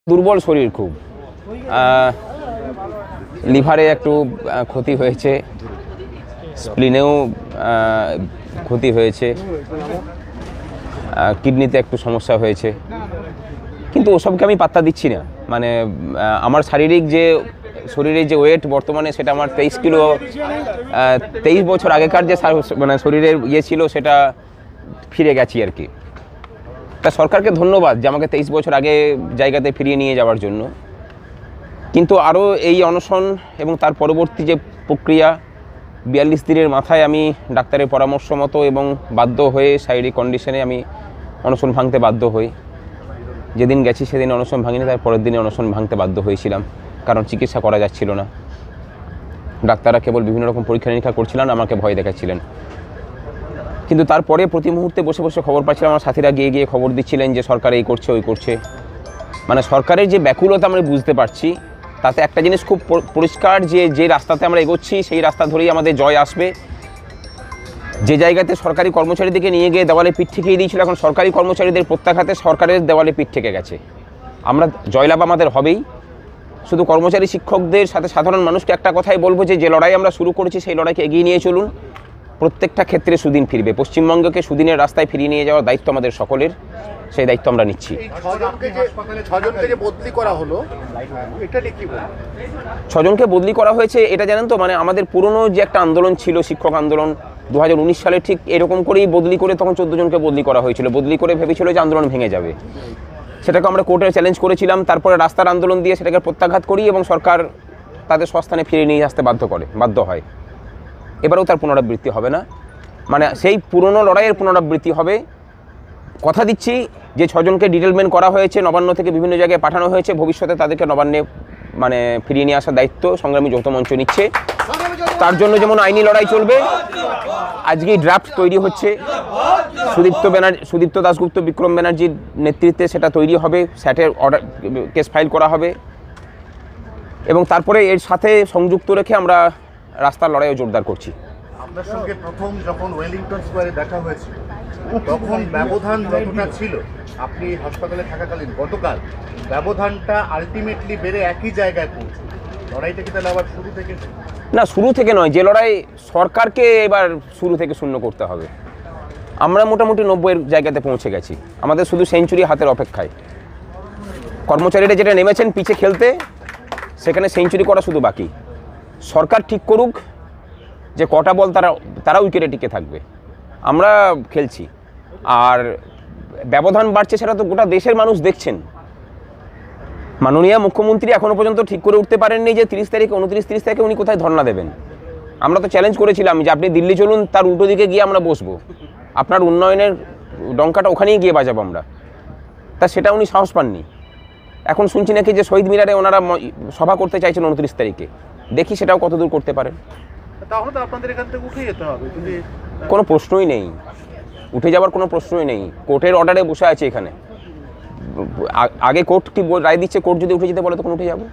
দুর্বল শরীর খুব, লিভারে একটু ক্ষতি হয়েছে, স্প্লিনেও ক্ষতি হয়েছে, কিডনিতে একটু সমস্যা হয়েছে, কিন্তু ওসবকে আমি পাত্তা দিচ্ছি না। মানে আমার শরীরের যে ওয়েট বর্তমানে সেটা আমার 23 কিলো, 23 বছর আগেকার যে মানে শরীরের ইয়ে ছিল সেটা ফিরে গেছি আর কি। তা সরকারকে ধন্যবাদ যে আমাকে 23 বছর আগে জায়গাতে ফিরিয়ে নিয়ে যাওয়ার জন্য। কিন্তু আরও এই অনশন এবং তার পরবর্তী যে প্রক্রিয়া 42 দিনের মাথায় আমি ডাক্তারের পরামর্শ মতো এবং বাধ্য হয়ে শারীরিক কন্ডিশনে আমি অনশন ভাঙতে বাধ্য হই। যেদিন গেছি সেদিন অনশন ভাঙিনি, তার পরের দিনে অনশন ভাঙতে বাধ্য হয়েছিলাম, কারণ চিকিৎসা করা যাচ্ছিল না। ডাক্তাররা কেবল বিভিন্ন রকম পরীক্ষা নিরীক্ষা করছিলেন, আমাকে ভয় দেখাচ্ছিলেন। কিন্তু তারপরে প্রতি মুহূর্তে বসে বসে খবর পাচ্ছিলাম, আমার সাথীরা গিয়ে গিয়ে খবর দিচ্ছিলেন যে সরকার এই করছে ওই করছে। মানে সরকারের যে ব্যাকুলতা আমরা বুঝতে পারছি, তাতে একটা জিনিস খুব পরিষ্কার যে রাস্তাতে আমরা এগোচ্ছি সেই রাস্তা ধরেই আমাদের জয় আসবে। যে জায়গাতে সরকারি কর্মচারীদেরকে নিয়ে গিয়ে দেওয়ালে পিঠ ঠেকিয়ে দিয়েছিল, এখন সরকারি কর্মচারীদের প্রত্যাঘাতে সরকারের দেওয়ালে পিঠ ঠেকে গেছে। আমরা জয়লাভ আমাদের হবেই। শুধু কর্মচারী শিক্ষকদের সাথে সাধারণ মানুষকে একটা কথাই বলবো যে লড়াই আমরা শুরু করেছি সেই লড়াইকে এগিয়ে নিয়ে চলুন। প্রত্যেকটা ক্ষেত্রে সুদিন ফিরবে। পশ্চিমবঙ্গকে সুদিনের রাস্তায় ফিরিয়ে নিয়ে যাওয়ার দায়িত্ব আমাদের সকলের, সেই দায়িত্ব আমরা নিচ্ছি। 6জনকে বদলি করা হয়েছে এটা জানেন তো? মানে আমাদের পুরনো যে একটা আন্দোলন ছিল, শিক্ষক আন্দোলন, 2019 সালে ঠিক এরকম করেই বদলি করে তখন 14 জনকে বদলি করা হয়েছিল। বদলি করে ভেবেছিল যে আন্দোলন ভেঙে যাবে, সেটাকে আমরা কোর্টে চ্যালেঞ্জ করেছিলাম। তারপরে রাস্তার আন্দোলন দিয়ে সেটাকে প্রত্যাঘাত করি এবং সরকার তাদের স্বস্থানে ফিরিয়ে নিয়ে আসতে বাধ্য হয়। এবারেও তার পুনরাবৃত্তি হবে না, মানে সেই পুরনো লড়াইয়ের পুনরাবৃত্তি হবে। কথা দিচ্ছি যে 6জনকে ডিটেলমেন্ট করা হয়েছে, নবান্ন থেকে বিভিন্ন জায়গায় পাঠানো হয়েছে, ভবিষ্যতে তাদেরকে নবান্নে মানে ফিরিয়ে নিয়ে আসার দায়িত্ব সংগ্রামী যৌথ মঞ্চ নিচ্ছে। তার জন্য যেমন আইনি লড়াই চলবে, আজকেই ড্রাফট তৈরি হচ্ছে, সুদীপ্ত দাশগুপ্ত, বিক্রম ব্যানার্জির নেতৃত্বে সেটা তৈরি হবে, স্যাটের অর্ডার কেস ফাইল করা হবে এবং তারপরে এর সাথে সংযুক্ত রেখে আমরা রাস্তার লড়াইও জোরদার করছি। আপনার সঙ্গে প্রথম যখন ওয়েলিংটন স্কোয়ারে দেখা হয়েছিল তখন ব্যবধান যতটা ছিল, আপনি হাসপাতালে থাকাকালীন গতকাল ব্যবধানটা আলটিমেটলি বেড়ে একই জায়গায় পৌঁছে। লড়াইটা কি তাহলে আবার শুরু থেকে? না, শুরু থেকে নয়। যে লড়াই সরকারকে এবার শুরু থেকে শূন্য করতে হবে। আমরা মোটামুটি 90-এর জায়গাতে পৌঁছে গেছি, আমাদের শুধু সেঞ্চুরি হাতের অপেক্ষায়। কর্মচারীরা যেটা নেমেছেন পিছে খেলতে, সেখানে সেঞ্চুরি করা শুধু বাকি। সরকার ঠিক করুক যে কটা বল তারা উইকেটে টিকে থাকবে, আমরা খেলছি। আর ব্যবধান বাড়ছে সেটা তো গোটা দেশের মানুষ দেখছেন। মাননীয় মুখ্যমন্ত্রী এখনও পর্যন্ত ঠিক করে উঠতে পারেননি যে 30 তারিখে 29-30 তারিখে উনি কোথায় ধর্ণা দেবেন। আমরা তো চ্যালেঞ্জ করেছিলাম যে আপনি দিল্লি চলুন, তার উল্টো দিকে গিয়ে আমরা বসবো, আপনার উন্নয়নের ডঙ্কাটা ওখানেই গিয়ে বাজাবো আমরা। তা সেটা উনি সাহস পাননি। এখন শুনছি নাকি যে শহীদ মিনারে ওনারা সভা করতে চাইছেন 29 তারিখে। দেখি সেটাও কতদূর করতে পারেন। তাহলে তো আপনাদের এখান থেকে উঠে যেতে হবে। কোনো প্রশ্নই নেই, উঠে যাওয়ার কোনো প্রশ্নই নেই। কোর্টের অর্ডারে বসে আছে এখানে। আগে কোর্ট কি রায় দিচ্ছে, কোর্ট যদি উঠে যেতে বলে তখন উঠে যাবো।